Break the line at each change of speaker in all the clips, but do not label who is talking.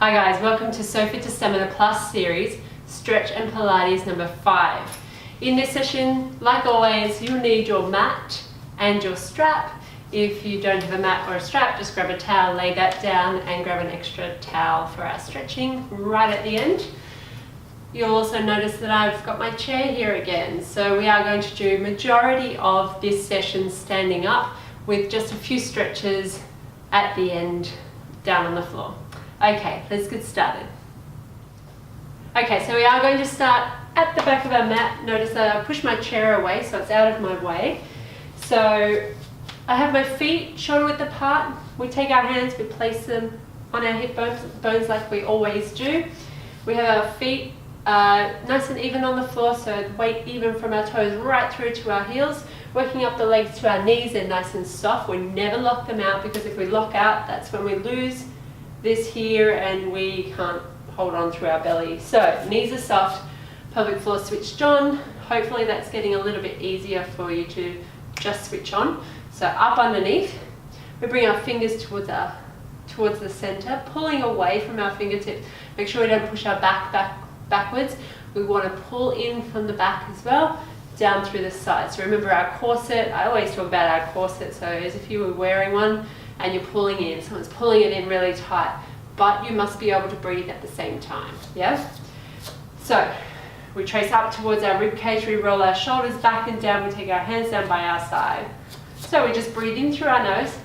Hi guys, welcome to Sofa to Stamina Plus series, Stretch and Pilates number 5. In this session, like always, you'll need your mat and your strap. If you don't have a mat or a strap, just grab a towel, lay that down and grab an extra towel for our stretching right at the end. You'll also notice that I've got my chair here again. So we are going to do majority of this session standing up with just a few stretches at the end down on the floor. Okay, let's get started. Okay, so we are going to start at the back of our mat. Notice that I push my chair away so it's out of my way. So I have my feet shoulder width apart. We take our hands, we place them on our hip bones like we always do. We have our feet nice and even on the floor, so weight even from our toes right through to our heels. Working up the legs to our knees, they're nice and soft. We never lock them out, because if we lock out, that's when we lose this here and we can't hold on through our belly. So knees are soft, pelvic floor switched on. Hopefully that's getting a little bit easier for you to just switch on. So up underneath, we bring our fingers towards the center, pulling away from our fingertips. Make sure we don't push our backwards. We want to pull in from the back as well, down through the side. So remember our corset. I always talk about our corset, so as if you were wearing one and you're pulling in. Someone's pulling it in really tight, but you must be able to breathe at the same time. Yeah? So we trace up towards our rib cage, we roll our shoulders back and down, we take our hands down by our side. So we just breathe in through our nose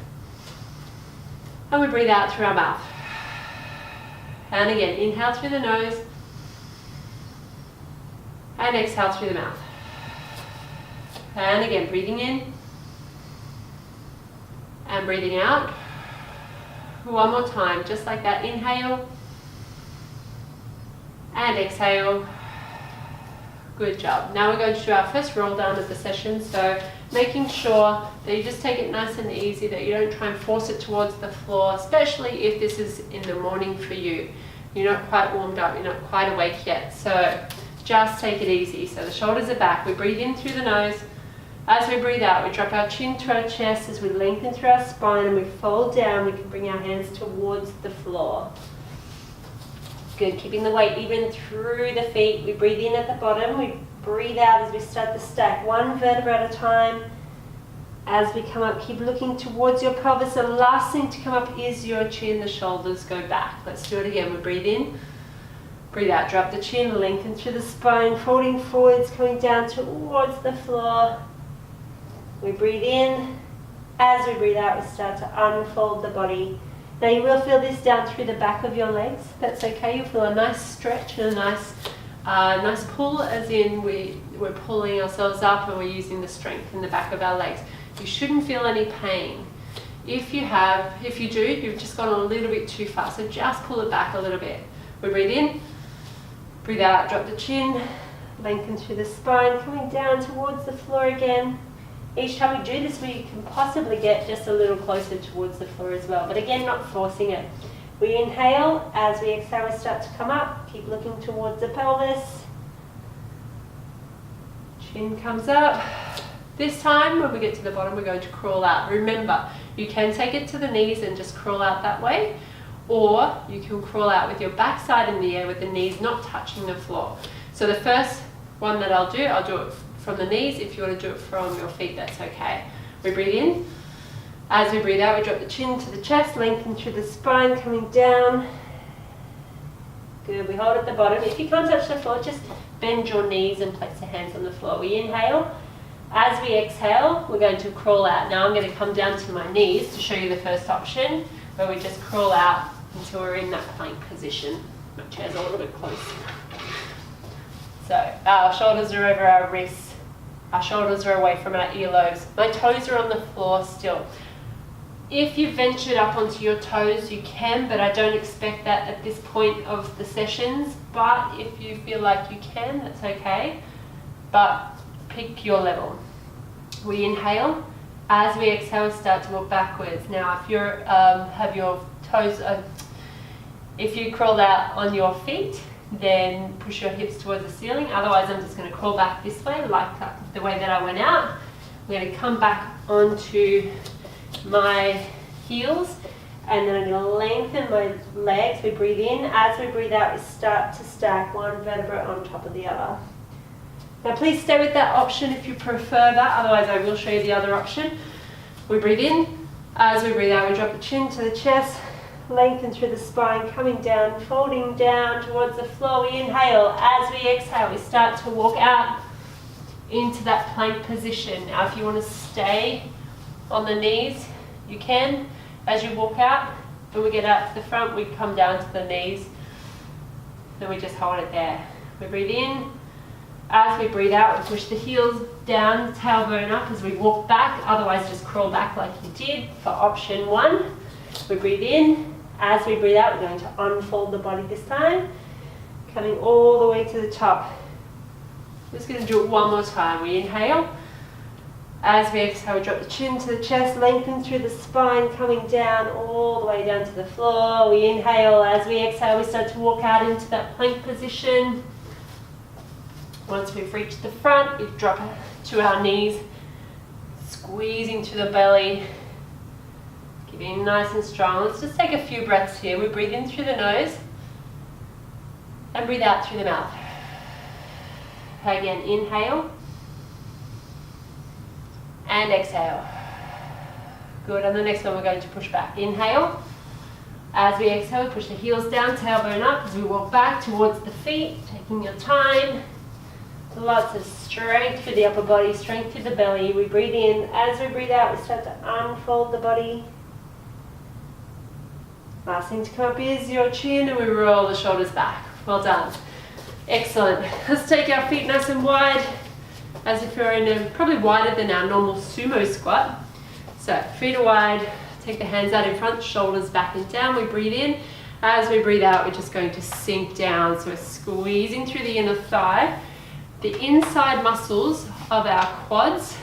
and we breathe out through our mouth. And again, inhale through the nose and exhale through the mouth. And again, breathing in and breathing out. One more time, just like that. Inhale and exhale. Good job. Now we're going to do our first roll down of the session, so making sure that you just take it nice and easy, that you don't try and force it towards the floor, especially if this is in the morning for you. You're not quite warmed up, you're not quite awake yet, so just take it easy. So the shoulders are back, we breathe in through the nose. As we breathe out, we drop our chin to our chest as we lengthen through our spine and we fold down. We can bring our hands towards the floor. Good, keeping the weight even through the feet. We breathe in at the bottom, we breathe out as we start to stack one vertebra at a time. As we come up, keep looking towards your pelvis. The last thing to come up is your chin, the shoulders go back. Let's do it again. We breathe in, breathe out, drop the chin, lengthen through the spine, folding forwards, coming down towards the floor. We breathe in. As we breathe out, we start to unfold the body. Now you will feel this down through the back of your legs. That's okay. You'll feel a nice stretch and a nice pull, as in we're pulling ourselves up and we're using the strength in the back of our legs. You shouldn't feel any pain. If you do, you've just gone a little bit too far. So just pull it back a little bit. We breathe in, breathe out, drop the chin, lengthen through the spine, coming down towards the floor again. Each time we do this, we can possibly get just a little closer towards the floor as well, but again, not forcing it. We inhale. As we exhale, we start to come up. Keep looking towards the pelvis. Chin comes up. This time, when we get to the bottom, we're going to crawl out. Remember, you can take it to the knees and just crawl out that way, or you can crawl out with your backside in the air with the knees not touching the floor. So the first one that I'll do it from the knees. If you want to do it from your feet, that's okay. We breathe in. As we breathe out, we drop the chin to the chest, lengthen through the spine, coming down. Good, we hold at the bottom. If you can't touch the floor, just bend your knees and place your hands on the floor. We inhale. As we exhale, we're going to crawl out. Now I'm going to come down to my knees to show you the first option, where we just crawl out until we're in that plank position. My chair's a little bit close. So our shoulders are over our wrists. Our shoulders are away from our earlobes. My toes are on the floor still. If you've ventured up onto your toes, you can, but I don't expect that at this point of the sessions. But if you feel like you can, that's okay. But pick your level. We inhale. As we exhale, start to walk backwards. Now, if you have your toes, if you crawled out on your feet, then push your hips towards the ceiling. Otherwise, I'm just going to crawl back this way, like the way that I went out. I'm going to come back onto my heels And then I'm going to lengthen my legs. We breathe in. As we breathe out, we start to stack one vertebra on top of the other. Now please stay with that option if you prefer that, otherwise I will show you the other option. We breathe in. As we breathe out, we drop the chin to the chest, lengthen through the spine, coming down, folding down towards the floor. We inhale. As we exhale, we start to walk out into that plank position. Now if you want to stay on the knees, you can. As you walk out, when we get out to the front, we come down to the knees. Then we just hold it there. We breathe in. As we breathe out, we push the heels down, tailbone up as we walk back. Otherwise, just crawl back like you did for option 1. We breathe in. As we breathe out, we're going to unfold the body this time. Coming all the way to the top. I'm just going to do it one more time. We inhale. As we exhale, we drop the chin to the chest, lengthen through the spine, coming down all the way down to the floor. We inhale. As we exhale, we start to walk out into that plank position. Once we've reached the front, we drop to our knees, squeezing to the belly, keeping nice and strong. Let's just take a few breaths here. We breathe in through the nose and breathe out through the mouth. Again, inhale. And exhale. Good, and the next one we're going to push back. Inhale. As we exhale, we push the heels down, tailbone up as we walk back towards the feet, taking your time. Lots of strength for the upper body, strength to the belly. We breathe in. As we breathe out, we start to unfold the body. Last thing to come up is your chin, and we roll the shoulders back. Well done. Excellent. Let's take our feet nice and wide, as if you're in a, probably wider than our normal sumo squat. So feet are wide, take the hands out in front, shoulders back and down. We breathe in. As we breathe out, we're just going to sink down. So we're squeezing through the inner thigh. The inside muscles of our quads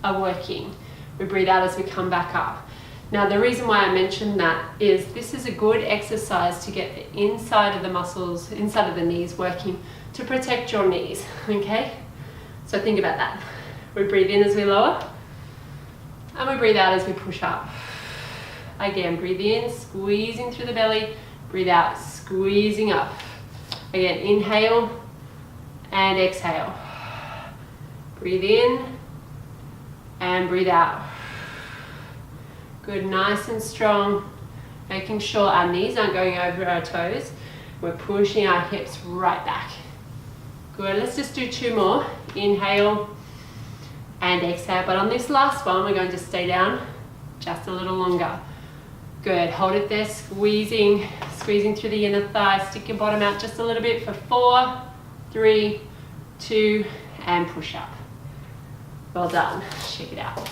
are working. We breathe out as we come back up. Now the reason why I mentioned that is this is a good exercise to get the inside of the muscles, inside of the knees working to protect your knees, okay? So think about that. We breathe in as we lower, and we breathe out as we push up. Again, breathe in, squeezing through the belly, breathe out, squeezing up. Again, inhale and exhale. Breathe in and breathe out. Good, nice and strong, making sure our knees aren't going over our toes. We're pushing our hips right back. Good, let's just do 2 more. Inhale and exhale. But on this last one, we're going to stay down just a little longer. Good, hold it there, squeezing through the inner thigh. Stick your bottom out just a little bit for 4, 3, 2, and push up. Well done. Shake it out.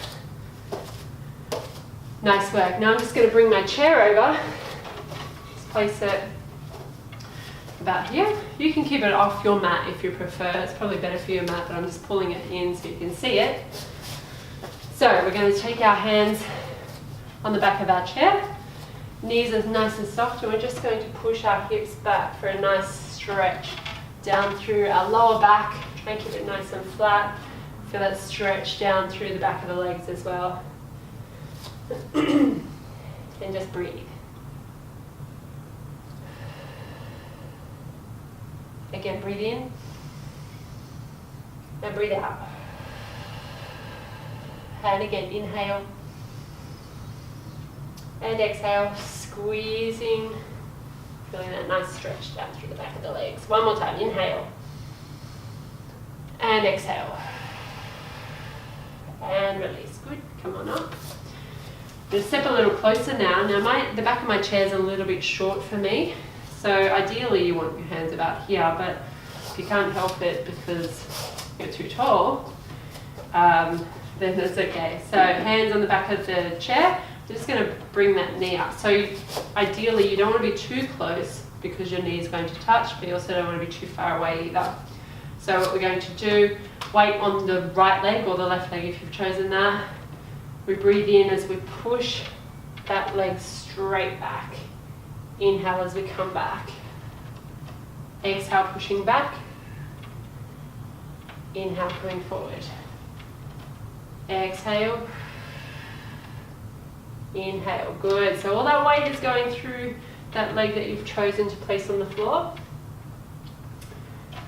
Nice work. Now I'm just going to bring my chair over. Just place it about here. You can keep it off your mat if you prefer. It's probably better for your mat, but I'm just pulling it in so you can see it. So we're going to take our hands on the back of our chair. Knees are nice and soft, and we're just going to push our hips back for a nice stretch down through our lower back. Try and keep it nice and flat. Feel that stretch down through the back of the legs as well. And just breathe. Again, breathe in and breathe out. And again, inhale and exhale, squeezing, feeling that nice stretch down through the back of the legs. One more time, inhale and exhale. And release. Good, come on up. Just step a little closer now. Now the back of my chair is a little bit short for me, so ideally you want your hands about here, but if you can't help it because you're too tall, then that's okay. So hands on the back of the chair. I'm just going to bring that knee up. So ideally you don't want to be too close because your knee is going to touch, but you also don't want to be too far away either. So what we're going to do, weight on the right leg or the left leg if you've chosen that. We breathe in as we push that leg straight back. Inhale as we come back. Exhale, pushing back. Inhale, coming forward. Exhale. Inhale, good. So all that weight is going through that leg that you've chosen to place on the floor.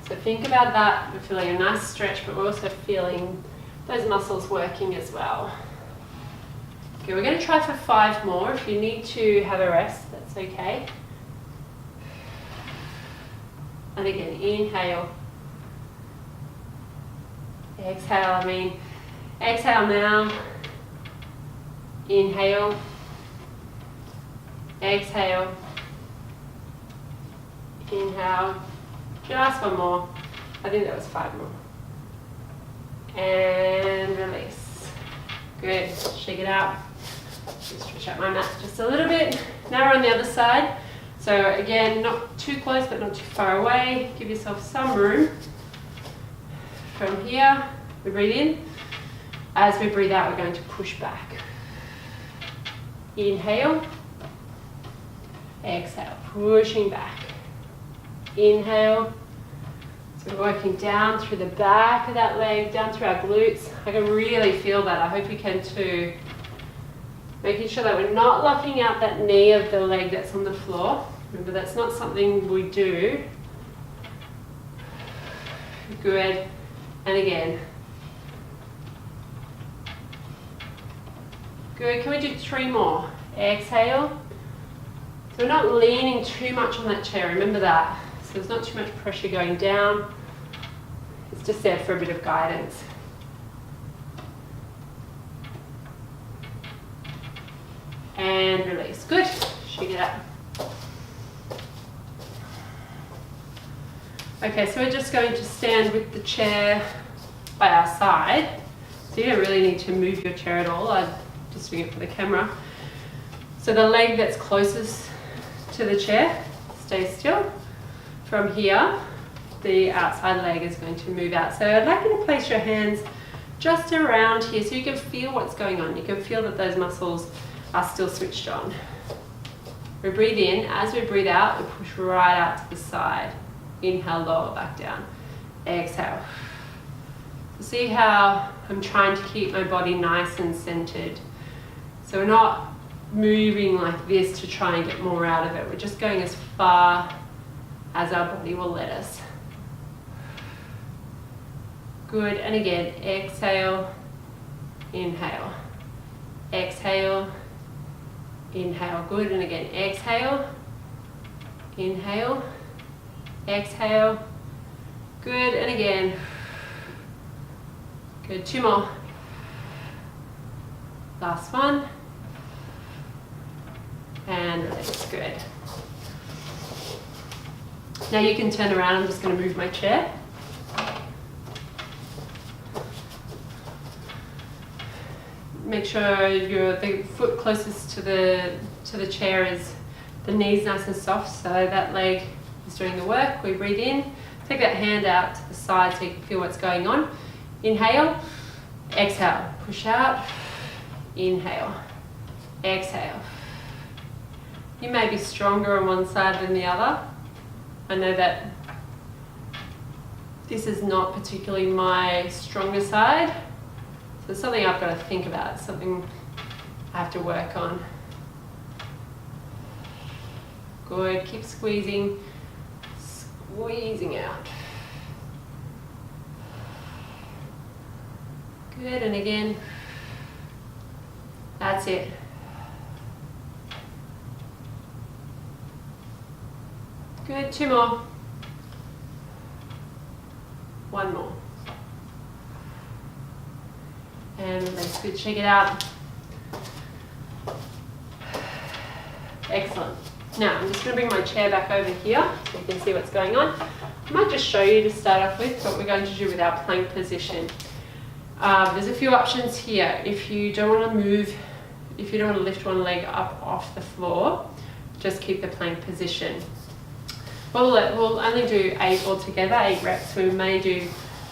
So think about that. We're feeling a nice stretch, but we're also feeling those muscles working as well. Okay, we're going to try for 5 more. If you need to have a rest, that's okay. And again, inhale. Exhale, exhale now. Inhale. Exhale. Inhale. Just 1 more. I think that was 5 more. And release. Good. Shake it out. Stretch out my mat just a little bit. Now we're on the other side. So again, not too close but not too far away. Give yourself some room. From here, we breathe in. As we breathe out, we're going to push back. Inhale. Exhale. Pushing back. Inhale. So we're working down through the back of that leg, down through our glutes. I can really feel that. I hope you can too. Making sure that we're not locking out that knee of the leg that's on the floor. Remember, that's not something we do. Good. And again. Good. Can we do 3 more? Exhale. So we're not leaning too much on that chair. Remember that. So there's not too much pressure going down. It's just there for a bit of guidance. And release. Good. Shake it up. Okay, so we're just going to stand with the chair by our side. So you don't really need to move your chair at all. I'm just doing it for the camera. So the leg that's closest to the chair, stay still. From here, the outside leg is going to move out. So I'd like you to place your hands just around here so you can feel what's going on. You can feel that those muscles are still switched on. We breathe in. As we breathe out, we push right out to the side. Inhale, lower back down. Exhale. See how I'm trying to keep my body nice and centered. So we're not moving like this to try and get more out of it. We're just going as far as our body will let us. Good. And again, exhale, inhale. Exhale, inhale. Good. And again, exhale, inhale, exhale. Good. And again. Good. 2 more. Last one. And release. Good. Now you can turn around. I'm just going to move my chair. Make sure the foot closest to the chair is the knees nice and soft, so that leg is doing the work. We breathe in. Take that hand out to the side so you can feel what's going on. Inhale, exhale, push out, inhale, exhale. You may be stronger on one side than the other. I know that this is not particularly my stronger side. So it's something I've got to think about, something I have to work on. Good, keep squeezing, squeezing out. Good, and again. That's it. Good, 2 more. 1 more. And release. Good, shake it out. Excellent. Now I'm just going to bring my chair back over here so you can see what's going on. I might just show you to start off with what we're going to do with our plank position. There's a few options here. If you don't want to move, if you don't want to lift one leg up off the floor, just keep the plank position. We'll only do 8 altogether, 8 reps. We may do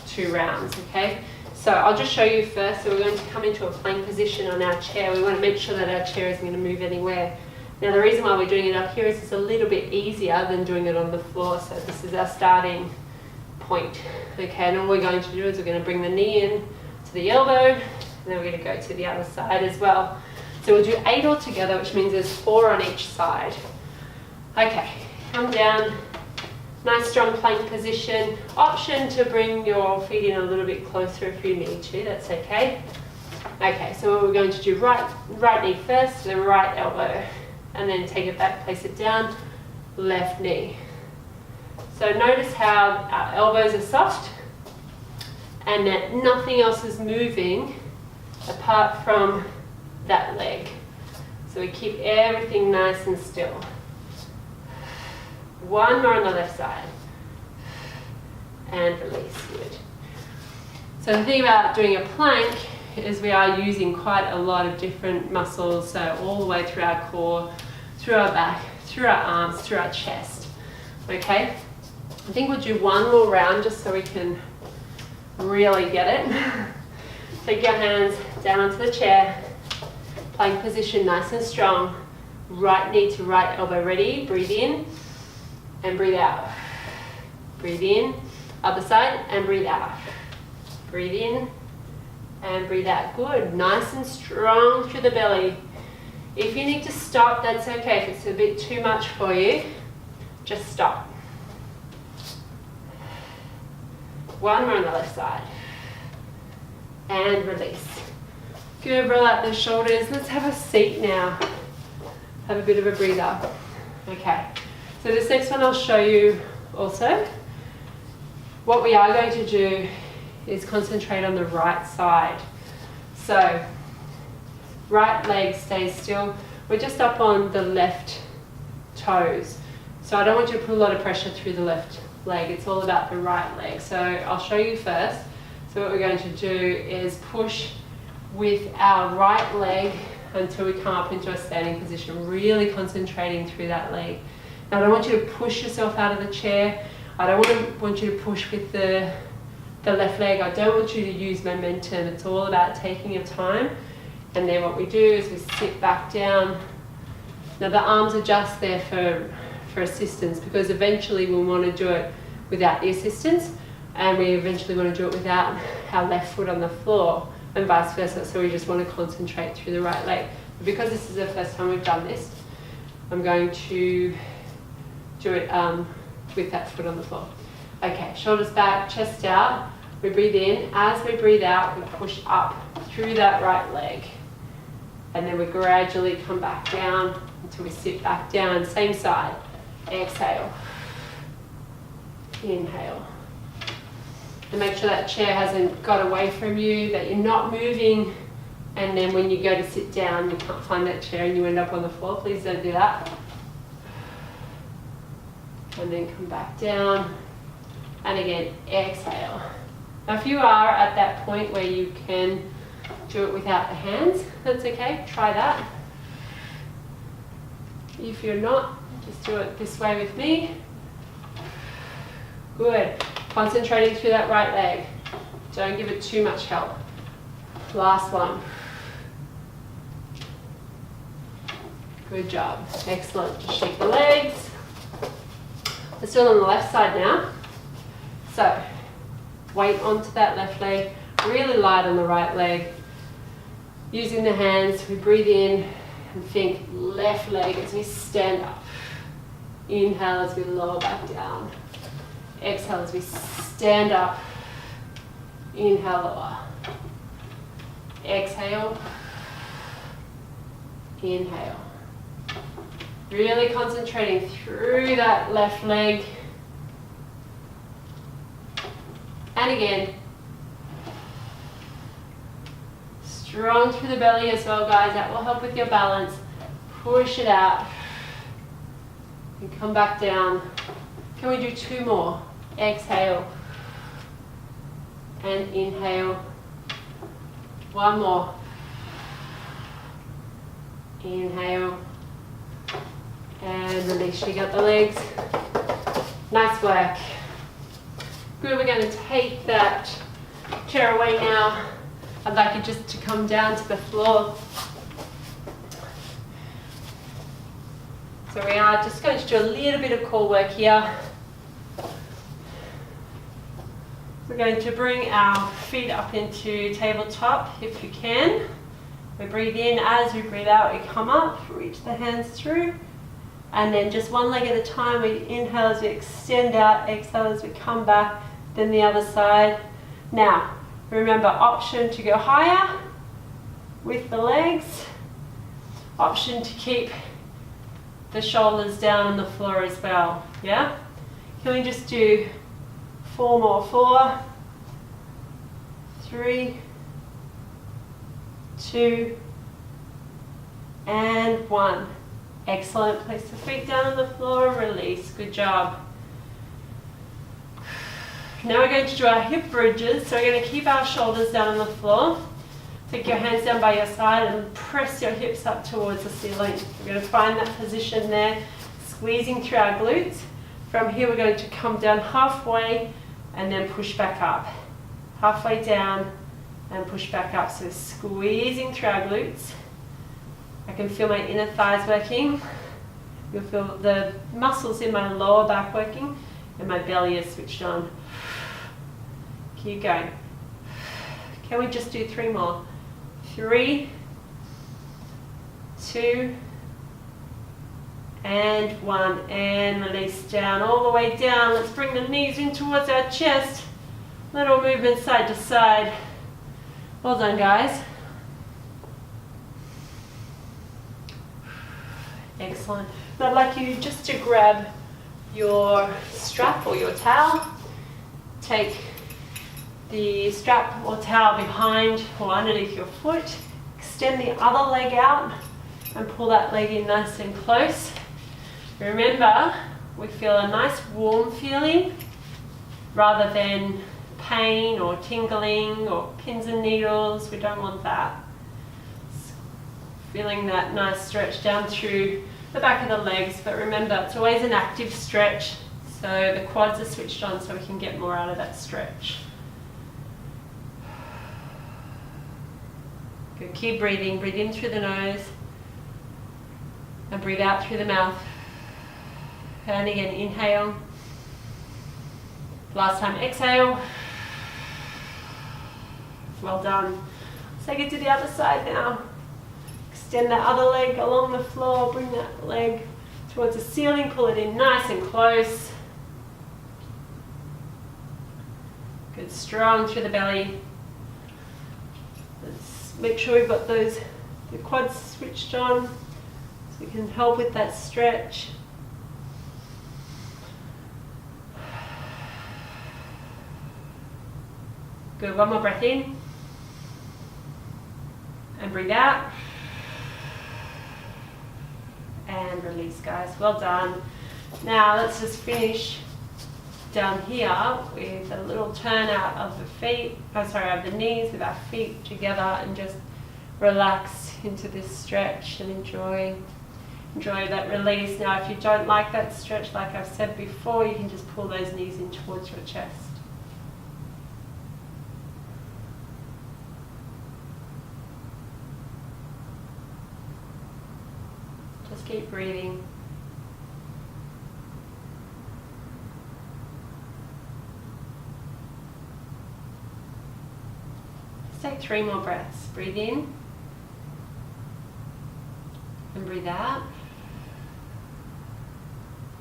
2 rounds, okay? So I'll just show you first. So we're going to come into a plank position on our chair. We want to make sure that our chair isn't going to move anywhere. Now the reason why we're doing it up here is it's a little bit easier than doing it on the floor. So this is our starting point, okay? And all we're going to do is we're going to bring the knee in to the elbow, and then we're going to go to the other side as well. So we'll do 8 altogether, which means there's 4 on each side. Okay, come down, nice strong plank position. Option to bring your feet in a little bit closer if you need to, that's okay. Okay, so what we're going to do, right knee first, the right elbow, and then take it back, place it down, left knee. So notice how our elbows are soft and that nothing else is moving apart from that leg. So we keep everything nice and still. One more on the left side. And release, good. So the thing about doing a plank is we are using quite a lot of different muscles, so all the way through our core, through our back, through our arms, through our chest. Okay? I think we'll do one more round just so we can really get it. Take your hands down onto the chair, plank position nice and strong, right knee to right elbow ready, breathe in and breathe out. Breathe in, other side and breathe out. Breathe in and breathe out. Good, nice and strong through the belly. If you need to stop, that's okay. If it's a bit too much for you, just stop. One more on the left side. And release. Good, roll out the shoulders. Let's have a seat now. Have a bit of a breather. Okay, so this next one I'll show you also. What we are going to do is concentrate on the right side. So, right leg stays still. We're just up on the left toes. So I don't want you to put a lot of pressure through the left leg. It's all about the right leg. So I'll show you first. So what we're going to do is push with our right leg until we come up into a standing position, really concentrating through that leg. Now I don't want you to push yourself out of the chair. I don't want you to push with the left leg. I don't want you to use momentum. It's all about taking your time. And then what we do is we sit back down. Now the arms are just there for assistance, because eventually we'll want to do it without the assistance, and we eventually want to do it without our left foot on the floor, and vice versa. So we just want to concentrate through the right leg. But because this is the first time we've done this, I'm going to do it with that foot on the floor. Okay, shoulders back, chest out. We breathe in. As we breathe out, we push up through that right leg. And then we gradually come back down until we sit back down. Same side. Exhale. Inhale. And make sure that chair hasn't got away from you, that you're not moving, and then when you go to sit down you can't find that chair and you end up on the floor. Please don't do that. And then come back down, and again exhale. Now if you are at that point where you can do it without the hands, that's okay, try that. If you're not, just do it this way with me. Good. Concentrating through that right leg. Don't give it too much help. Last one. Good job. Excellent. Just shake the legs. Let's do it on the left side now. So, weight onto that left leg. Really light on the right leg. Using the hands, we breathe in and think left leg as we stand up. Inhale as we lower back down. Exhale as we stand up. Inhale, lower. Exhale. Inhale. Really concentrating through that left leg. And again. Strong through the belly as well, guys. That will help with your balance. Push it out. And come back down. Can we do 2 more? Exhale. And inhale. 1 more. Inhale. And release. Shake out the legs. Nice work. Good, we're going to take that chair away now. I'd like you just to come down to the floor. So we are just going to do a little bit of core work here. We're going to bring our feet up into tabletop if you can. We breathe in, as we breathe out, we come up, reach the hands through, and then just one leg at a time. We inhale as we extend out, exhale as we come back, then the other side. Now, remember, option to go higher with the legs, option to keep the shoulders down on the floor as well, yeah? Can we just do 4 more? 4, 3, 2, and 1. Excellent. Place the feet down on the floor and release. Good job. Now we're going to do our hip bridges. So we're going to keep our shoulders down on the floor. Take your hands down by your side and press your hips up towards the ceiling. We're going to find that position there, squeezing through our glutes. From here we're going to come down halfway and then push back up. Halfway down and push back up. So squeezing through our glutes. I can feel my inner thighs working. You'll feel the muscles in my lower back working and my belly is switched on. Keep going. Can we just do 3 more? 3, 2, and 1. And release down, all the way down. Let's bring the knees in towards our chest. Little movement side to side. Well done, guys. Excellent. I'd like you just to grab your strap or your towel. Take the strap or towel behind or underneath your foot. Extend the other leg out and pull that leg in nice and close. Remember, we feel a nice warm feeling rather than pain or tingling or pins and needles. We don't want that. Feeling that nice stretch down through the back of the legs, but remember, it's always an active stretch, so the quads are switched on so we can get more out of that stretch. Good. Keep breathing. Breathe in through the nose and breathe out through the mouth. And again, inhale. Last time, exhale. Well done. Let's take it to the other side now. Extend that other leg along the floor. Bring that leg towards the ceiling. Pull it in nice and close. Good. Strong through the belly. Let's make sure we've got the quads switched on so we can help with that stretch. Good. One more breath in. And breathe out. And release, guys. Well done. Now let's just finish down here with a little turn out of the feet, of the knees with our feet together, and just relax into this stretch and enjoy that release. Now if you don't like that stretch, like I've said before, you can just pull those knees in towards your chest. Just keep breathing. Let's take 3 more breaths. Breathe in and breathe out.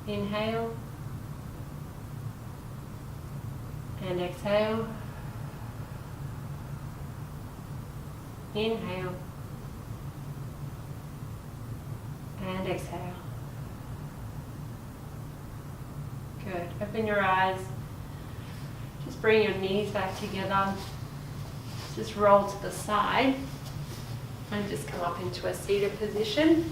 Inhale and exhale. Inhale and exhale. Good. Open your eyes. Just bring your knees back together. Just roll to the side and just come up into a seated position.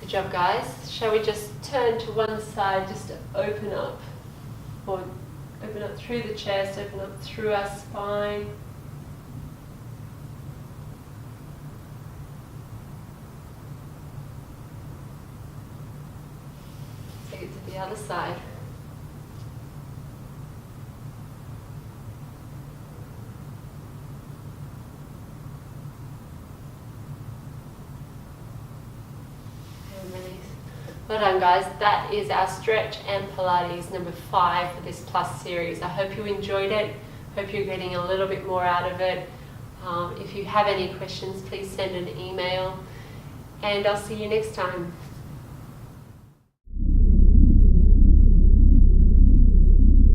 Good job, guys. Shall we just turn to one side just to open up, or open up through the chest, open up through our spine. Take it to the other side. Well done, guys. That is our stretch and Pilates number 5 for this Plus series. I hope you enjoyed it. Hope you're getting a little bit more out of it. If you have any questions, please send an email, and I'll see you next time.